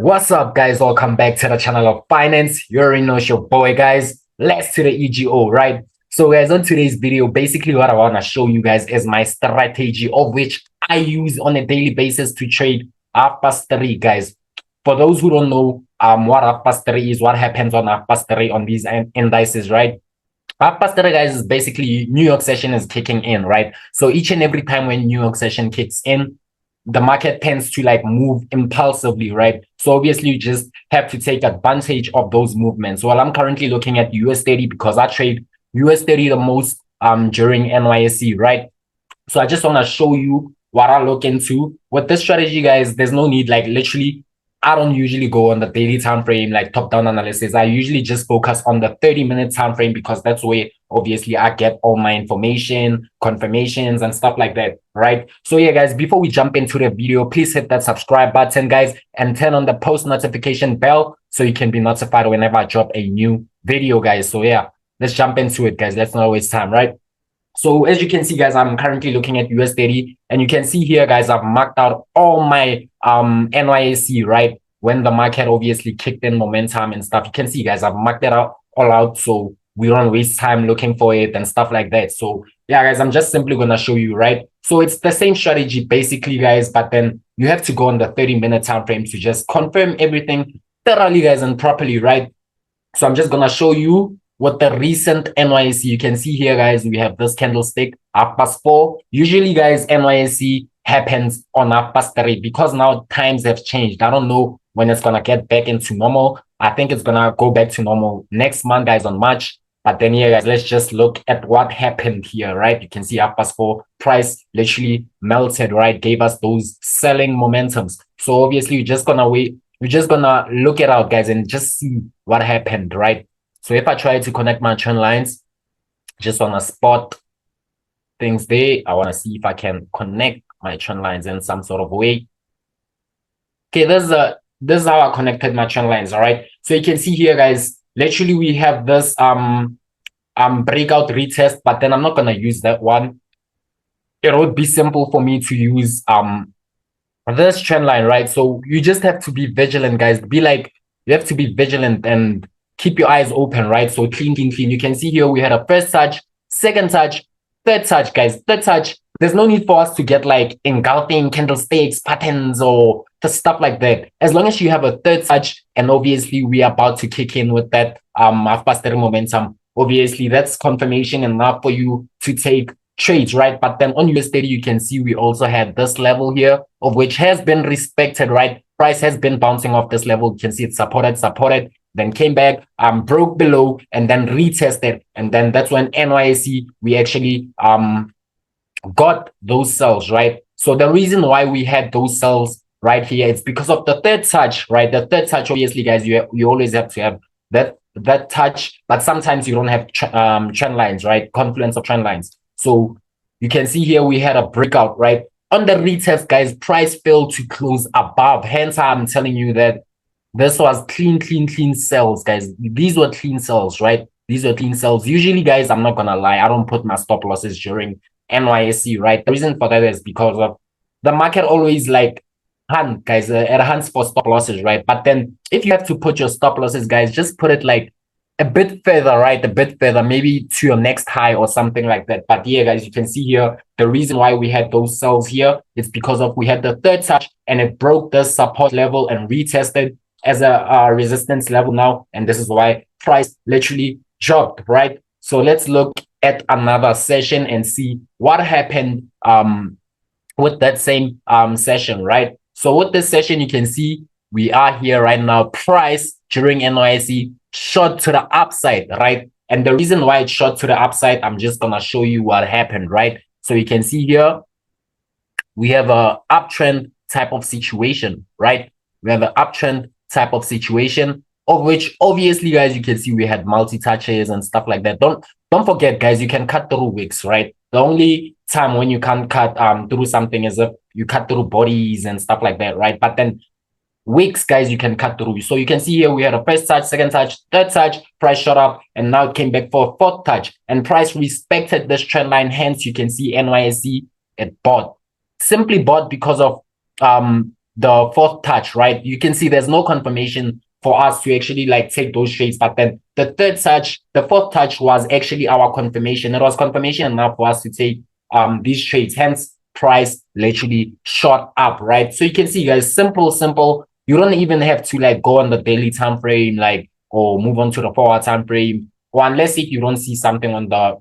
What's up, guys? Welcome back to the channel of finance. You already know it's your boy, guys. Let's to the EGO, right? So, guys, on today's video, basically what I want to show you guys is my strategy of which I use on a daily basis to trade half-past 3, guys. For those who don't know what half-past 3 is, what happens on half-past 3 on these indices, right? Half-past 3, guys, is basically New York session is kicking in, right? So each and every time when New York session kicks in, the market tends to like move impulsively, right? So obviously you just have to take advantage of those movements. Well, I'm currently looking at US30 because I trade US30 the most during NYSE, right? So I just want to show you what I look into with this strategy, guys. There's no need, like, literally I don't usually go on the daily time frame, like top-down analysis. I usually just focus on the 30-minute time frame because that's where obviously I get all my information, confirmations, and stuff like that, right? So yeah, guys, before we jump into the video, please hit that subscribe button, guys, and turn on the post notification bell so you can be notified whenever I drop a new video, guys. So yeah, let's jump into it, guys. Let's not waste time, right? So as you can see, guys, I'm currently looking at US30, and you can see here, guys, I've marked out all my NYSE, right? When the market obviously kicked in momentum and stuff. You can see, guys, I've marked it out all out so we don't waste time looking for it and stuff like that. So yeah, guys, I'm just simply gonna show you, right? So it's the same strategy basically, guys, but then you have to go on the 30-minute time frame to just confirm everything thoroughly, guys, and properly, right? So I'm just gonna show you what the recent NYSE. You can see here, guys, we have this candlestick, 4:30. Usually, guys, NYSE happens on 4:30 because now times have changed. I don't know when it's gonna get back into normal. I think it's gonna go back to normal next month, guys, on March. But then here, guys, let's just look at what happened here, right? You can see 4:30 price literally melted, right? Gave us those selling momentums. So obviously, you're just gonna wait. We're just gonna look it out, guys, and just see what happened, right? So if I try to connect my trend lines, just wanna spot things there. I wanna see if I can connect my trend lines in some sort of way. Okay, this is how I connected my trend lines. All right. So you can see here, guys, literally we have this breakout retest, but then I'm not gonna use that one. It would be simple for me to use this trend line, right? So you just have to be vigilant, guys. You have to be vigilant and keep your eyes open, right? So clean. You can see here we had a first touch, second touch, third touch, guys. Third touch. There's no need for us to get like engulfing candlesticks, patterns, or the stuff like that. As long as you have a third touch, and obviously we are about to kick in with that half-past 30 momentum. Obviously, that's confirmation enough for you to take trades, right? But then on US30, you can see we also had this level here, of which has been respected, right? Price has been bouncing off this level. You can see it's supported, then came back, broke below, and then retested. And then that's when NYSE, we actually got those sells, right? So the reason why we had those sells right here, it's because of the third touch, right? The third touch, obviously, guys, you always have to have that touch, but sometimes you don't have trend lines, right? Confluence of trend lines. So you can see here we had a breakout, right? On the retest, guys, price failed to close above. Hence, I'm telling you that this was clean sells, guys. These were clean sells, right? These were clean sells. Usually, guys, I'm not gonna lie, I don't put my stop losses during NYSE, right? The reason for that is because of the market always like hunt, guys. It hunts for stop losses, right? But then if you have to put your stop losses, guys, just put it like a bit further, right? A bit further, maybe to your next high or something like that. But yeah, guys, you can see here the reason why we had those sells here. It's because of we had the third touch and it broke the support level and retested as a resistance level now, and this is why price literally dropped, right? So let's look at another session and see what happened with that same session, right? So with this session, you can see we are here right now. Price during NYSE shot to the upside, right? And the reason why it shot to the upside, I'm just gonna show you what happened, right? So you can see here we have a uptrend type of situation, right? We have an uptrend type of situation, of which obviously, guys, you can see we had multi-touches and stuff like that. Don't forget, guys, you can cut through wicks, right? The only time when you can't cut through something is if you cut through bodies and stuff like that, right? But then wicks, guys, you can cut through. So you can see here we had a first touch, second touch, third touch, price shot up, and now it came back for a fourth touch, and price respected this trend line. Hence, you can see NYSE, it bought, simply bought because of the fourth touch, right? You can see there's no confirmation for us to actually like take those trades. But then the fourth touch was actually our confirmation. It was confirmation enough for us to take these trades. Hence, price literally shot up, right? So you can see, guys, simple. You don't even have to like go on the daily time frame, like, or move on to the 4-hour time frame, or unless if you don't see something on the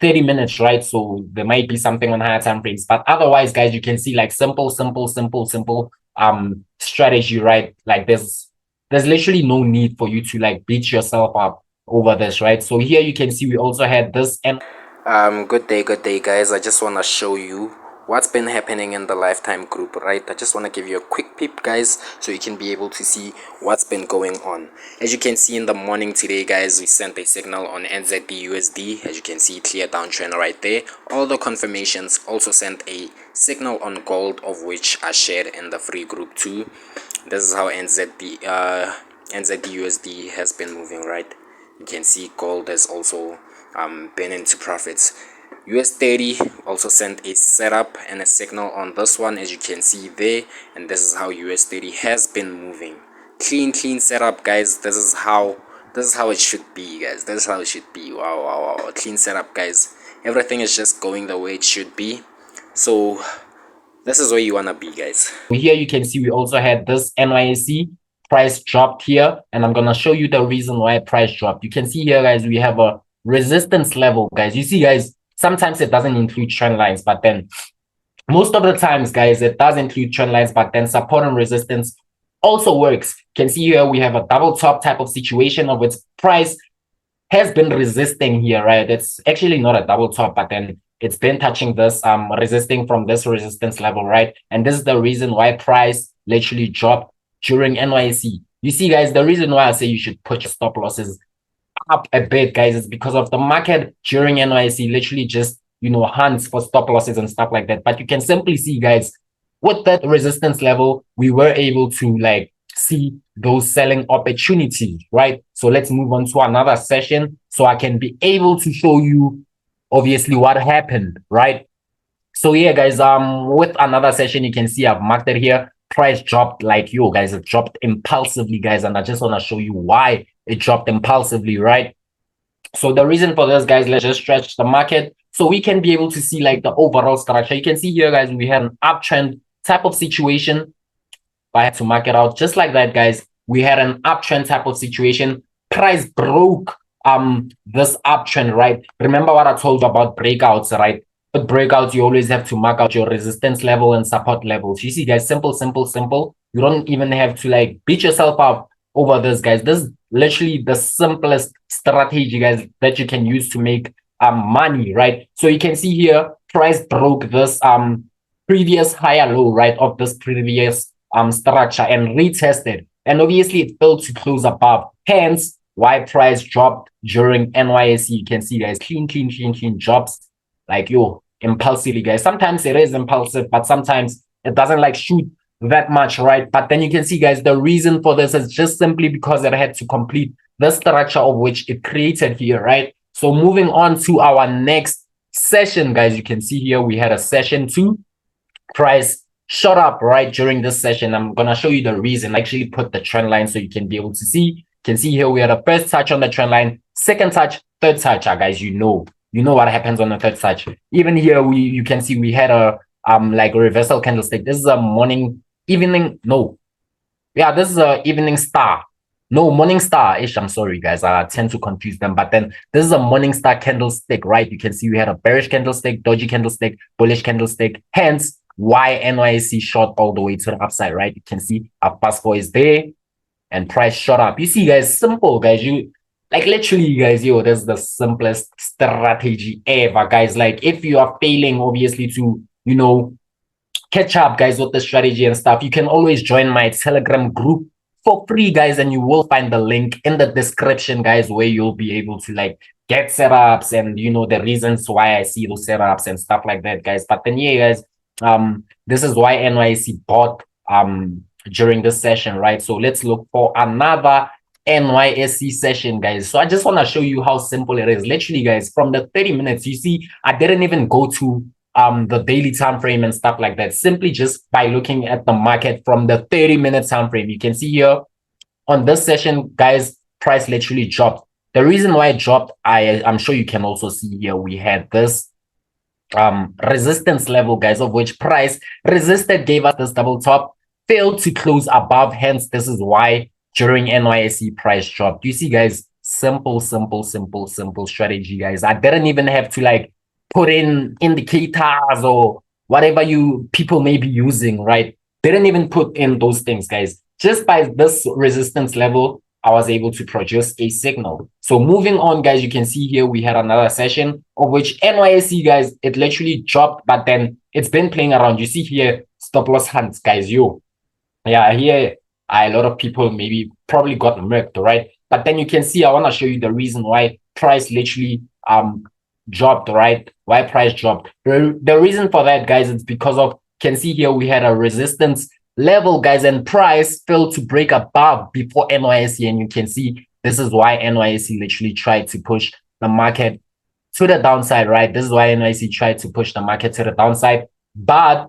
30 minutes, right? So there might be something on higher time frames, but otherwise, guys, you can see like simple strategy, right? Like there's literally no need for you to like beat yourself up over this, right? So here you can see we also had this. And good day guys. I just want to show you what's been happening in the lifetime group, right? I just want to give you a quick peep, guys, so you can be able to see what's been going on. As you can see in the morning today, guys, we sent a signal on NZD/USD. As you can see, clear downtrend right there. All the confirmations also sent a signal on gold, of which I shared in the free group too. This is how NZD/USD has been moving, right? You can see gold has also been into profits. US30 also sent a setup and a signal on this one, as you can see there, and this is how US30 has been moving. Clean setup, guys. This is how it should be, guys. This is how it should be. Wow. Clean setup, guys. Everything is just going the way it should be. So this is where you wanna be, guys. Here you can see we also had this NYSE price dropped here, and I'm gonna show you the reason why price dropped. You can see here, guys, we have a resistance level, guys. You see, guys, sometimes it doesn't include trend lines, but then most of the times, guys, it does include trend lines, but then support and resistance also works. You can see here we have a double top type of situation of its price has been resisting here, right? It's actually not a double top, but then it's been touching this, resisting from this resistance level, right? And this is the reason why price literally dropped during NYSE. You see, guys, the reason why I say you should put your stop losses up a bit, guys, is because of the market during NYSE literally just, hunts for stop losses and stuff like that. But you can simply see, guys, with that resistance level, we were able to like see those selling opportunities, right? So let's move on to another session so I can be able to show you obviously what happened, right? So yeah, guys, with another session, you can see I've marked it here. Price dropped like, yo, guys, it dropped impulsively, guys, and I just want to show you why it dropped impulsively, right? So the reason for this, guys, let's just stretch the market so we can be able to see like the overall structure. You can see here, guys, we had an uptrend type of situation. I had to mark it out just like that, guys. We had an uptrend type of situation. Price broke this uptrend, right? Remember what I told you about breakouts, right? With breakouts, you always have to mark out your resistance level and support levels. You see, guys, simple. You don't even have to like beat yourself up over this, guys. This is literally the simplest strategy, guys, that you can use to make money, right? So you can see here, price broke this previous higher low, right, of this previous structure and retested, and obviously it failed to close above. Hence why price dropped during NYSE. You can see, guys, clean drops like, yo, impulsively, guys. Sometimes it is impulsive, but sometimes it doesn't like shoot that much, right? But then you can see, guys, the reason for this is just simply because it had to complete the structure of which it created here, right? So moving on to our next session, guys, you can see here we had a session 2. Price shot up right during this session. I'm gonna show you the reason. I actually put the trend line so you can be able to see. You can see here we had a first touch on the trend line, second touch, third touch. Guys, you know what happens on the third touch. Even here you can see we had a like a reversal candlestick. This is a evening star. No, morning star ish. I'm sorry, guys. I tend to confuse them. But then this is a morning star candlestick, right? You can see we had a bearish candlestick, dodgy candlestick, bullish candlestick. Hence why NYSE shot all the way to the upside, right? You can see our passport is there and price shot up. You see, guys, simple, guys. You like literally, guys, yo, that's the simplest strategy ever, guys. Like if you are failing, obviously, to catch up, guys, with the strategy and stuff, you can always join my Telegram group for free, guys, and you will find the link in the description, guys, where you'll be able to like get setups and the reasons why I see those setups and stuff like that, guys. But then yeah, guys, this is why NYSE bought during this session, right? So let's look for another NYSE session, guys. So I just want to show you how simple it is. Literally, guys, from the 30 minutes, you see, I didn't even go to the daily time frame and stuff like that, simply just by looking at the market from the 30-minute time frame. You can see here on this session, guys, price literally dropped. The reason why it dropped, I'm sure you can also see here, we had this resistance level, guys, of which price resisted, gave us this double top, failed to close above. Hence, this is why during NYSE price dropped. You see, guys, simple strategy, guys. I didn't even have to like put in indicators or whatever you people may be using, right? Didn't even put in those things, guys. Just by this resistance level, I was able to produce a signal. So moving on, guys, you can see here we had another session of which NYSE, guys, it literally dropped, but then it's been playing around. You see here stop loss hunts, guys. Yeah, here a lot of people maybe probably got murked, right? But then you can see, I want to show you the reason why price literally dropped, right? Why price dropped. The reason for that, guys, it's because of, can see here we had a resistance level, guys, and price failed to break above before NYSE, and you can see this is why NYSE literally tried to push the market to the downside, right? This is why NYSE tried to push the market to the downside. But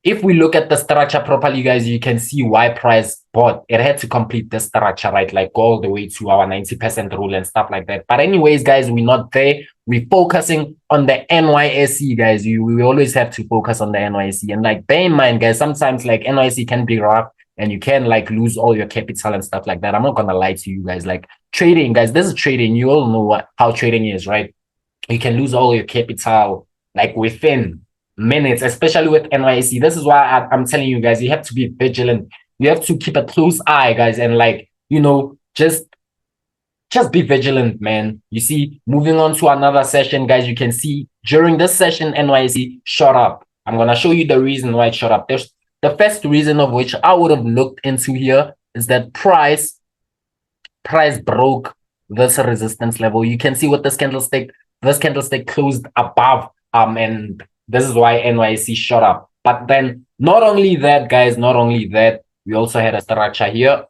if we look at the structure properly, guys, you can see why price bought. It had to complete the structure, right? Like go all the way to our 90% rule and stuff like that. But anyways, guys, we're not there. We're focusing on the NYSE, guys. We always have to focus on the NYSE. And like, bear in mind, guys, sometimes like NYSE can be rough and you can like lose all your capital and stuff like that. I'm not going to lie to you guys. Like trading, guys, this is trading. You all know how trading is, right? You can lose all your capital like within minutes, especially with NYSE. This is why I'm telling you guys, you have to be vigilant. You have to keep a close eye, guys, and like, you know, just be vigilant, man. You see, moving on to another session, guys, you can see during this session, NYSE shot up. I'm going to show you the reason why it shot up. There's the first reason of which I would have looked into here is that price broke this resistance level. You can see with this candlestick closed above, and this is why NYSE shot up. But then not only that, guys, we also had a structure here.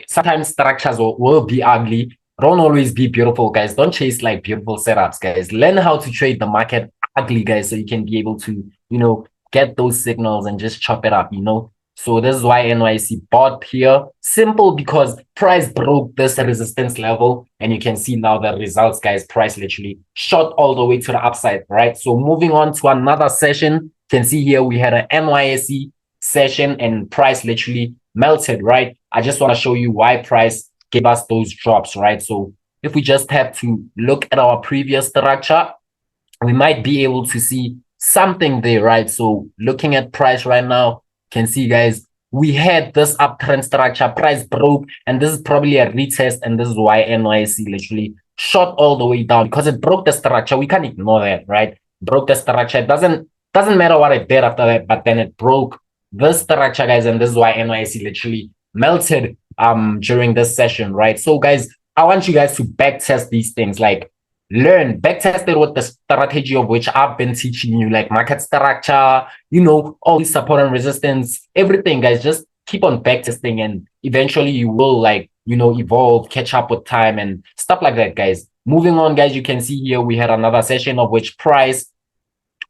Sometimes structures will be ugly. Don't always be beautiful, guys. Don't chase like beautiful setups, guys. Learn how to trade the market ugly, guys, so you can be able to, you know, get those signals and just chop it up, you know. So this is why NYSE bought here. Simple, because price broke this resistance level. And you can see now the results, guys. Price literally shot all the way to the upside, right? So moving on to another session, you can see here we had an NYSE session and price literally melted, right? I just want to show you why price gave us those drops, right? So if we just have to look at our previous structure, we might be able to see something there, right? So looking at price right now, can see, guys, we had this uptrend structure, price broke, and this is probably a retest, and this is why NYSE literally shot all the way down because it broke the structure. We can't ignore that, right? Broke the structure. It doesn't matter what it did after that, but then it broke this structure, guys, and this is why NYSE literally melted during this session, right? So, guys, I want you guys to backtest these things, like backtest it with the strategy of which I've been teaching you, like market structure, you know, all these support and resistance, everything, guys. Just keep on backtesting and eventually you will, like, you know, evolve, catch up with time and stuff like that, guys. Moving on, guys, you can see here we had another session of which price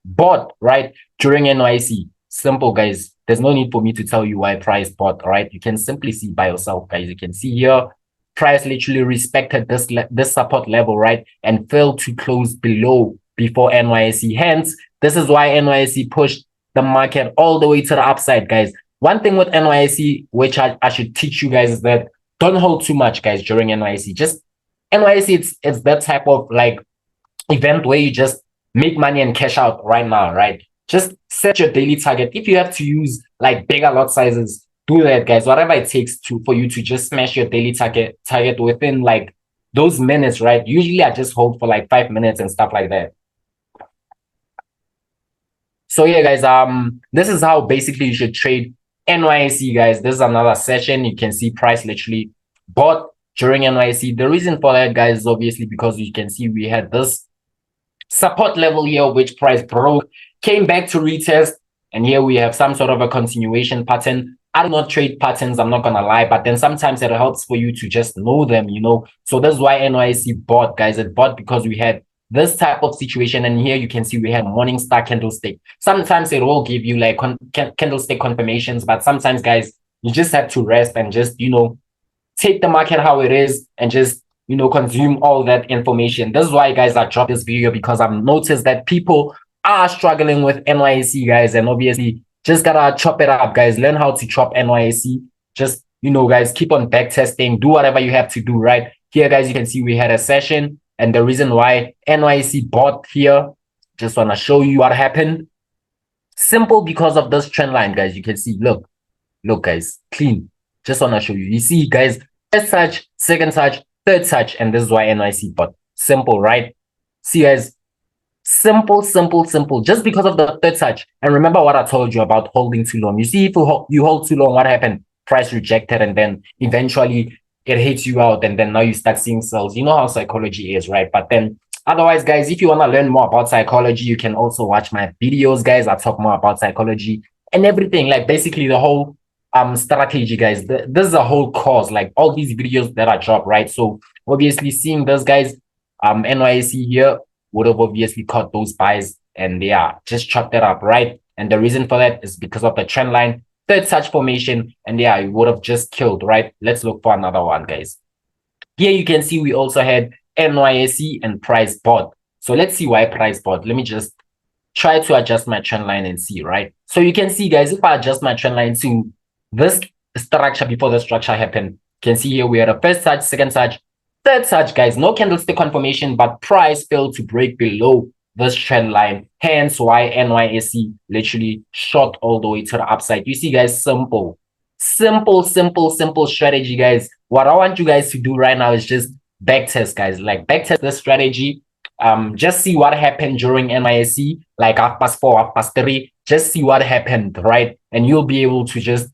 bought, right, during NYSE. Simple, guys. There's no need for me to tell you why price bought, right? You can simply see by yourself, guys. You can see here price literally respected this support level, right, and failed to close below before NYSE. Hence, this is why NYSE pushed the market all the way to the upside, guys. One thing with NYSE, which I should teach you guys, is that don't hold too much, guys, during NYSE. Just NYSE, it's that type of like event where you just make money and cash out right now, right? Just set your daily target. If you have to use like bigger lot sizes, do that, guys. Whatever it takes for you to just smash your daily target within like those minutes, right? Usually I just hold for like 5 minutes and stuff like that. So yeah, guys, this is how basically you should trade NYSE, guys. This is another session. You can see price literally bought during NYSE. The reason for that, guys, is obviously because you can see we had this support level here, which price broke, came back to retest, and here we have some sort of a continuation pattern. I do not trade patterns, I'm not gonna lie, but then sometimes it helps for you to just know them, you know. So that's why NYSE bought, guys. It bought because we had this type of situation. And here you can see we have morning star candlestick. Sometimes it will give you like candlestick confirmations, but sometimes, guys, you just have to rest and just, take the market how it is and just, consume all that information. This is why, guys, I dropped this video, because I've noticed that people are struggling with NYSE, guys, and obviously just gotta chop it up, guys. Learn how to chop NYSE. Just, guys, keep on back testing, do whatever you have to do, right? Here, guys, you can see we had a session, and the reason why NYSE bought here, just want to show you what happened. Simple, because of this trend line, guys. You can see, look, guys, clean. Just want to show you. You see, guys, first touch, second touch, third touch, and this is why NYSE bought. Simple, right? See, guys, simple. Just because of the third touch. And remember what I told you about holding too long. You see, if you hold too long, what happened? Price rejected, and then eventually it hits you out, and then now you start seeing sells. You know how psychology is, right? But then otherwise, guys, if you want to learn more about psychology, you can also watch my videos, guys. I talk more about psychology and everything, like basically the whole strategy, guys. This is a whole course, like all these videos that I drop, right? So obviously seeing this, guys, NYSE here would have obviously caught those buys, and yeah, just chopped that up, right? And the reason for that is because of the trend line, third touch formation, and yeah, it would have just killed, right? Let's look for another one, guys. Here you can see we also had NYSE and price bought. So let's see why price bought. Let me just try to adjust my trend line and see, right? So you can see, guys, if I adjust my trend line to this structure before the structure happened, you can see here we had a first touch, second touch, third touch, guys. No candlestick confirmation, but price failed to break below this trend line. Hence why NYSE literally shot all the way to the upside. You see, guys, simple strategy, guys. What I want you guys to do right now is just backtest, guys. Like backtest the strategy. Just see what happened during NYSE, like 4:30, 3:30. Just see what happened, right? And you'll be able to just,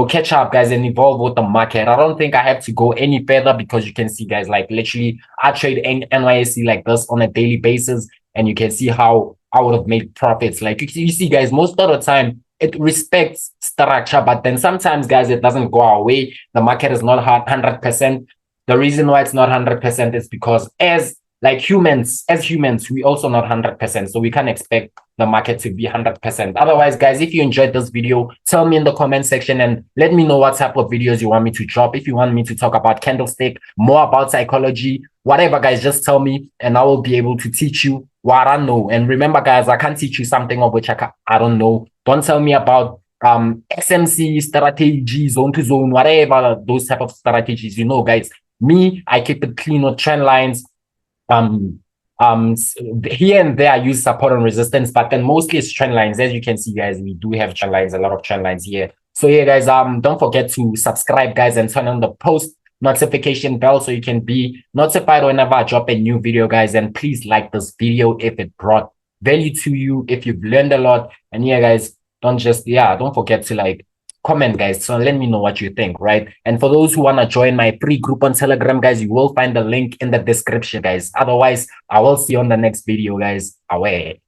catch up, guys, and evolve with the market. I don't think I have to go any further, because you can see, guys, like literally I trade NYSE like this on a daily basis, and you can see how I would have made profits. Like you see, guys, most of the time it respects structure, but then sometimes, guys, it doesn't go our way. The market is not 100%. The reason why it's not 100% is because as humans, we also not 100%. So we can't expect the market to be 100%. Otherwise, guys, if you enjoyed this video, tell me in the comment section and let me know what type of videos you want me to drop. If you want me to talk about candlestick, more about psychology, whatever, guys, just tell me and I will be able to teach you what I know. And remember, guys, I can't teach you something of which I don't know. Don't tell me about XMC strategy, zone to zone, whatever, those type of strategies. Guys, me, I keep it clean with trend lines. Here and there I use support and resistance, but then mostly it's trend lines. As you can see, guys, we do have trend lines, a lot of trend lines here. So yeah, guys, don't forget to subscribe, guys, and turn on the post notification bell so you can be notified whenever I drop a new video, guys. And please like this video if it brought value to you, if you've learned a lot. And yeah, guys, don't forget to comment, guys, so let me know what you think, right? And for those who want to join my free group on Telegram, guys, you will find the link in the description, guys. Otherwise, I will see you on the next video, guys. Away.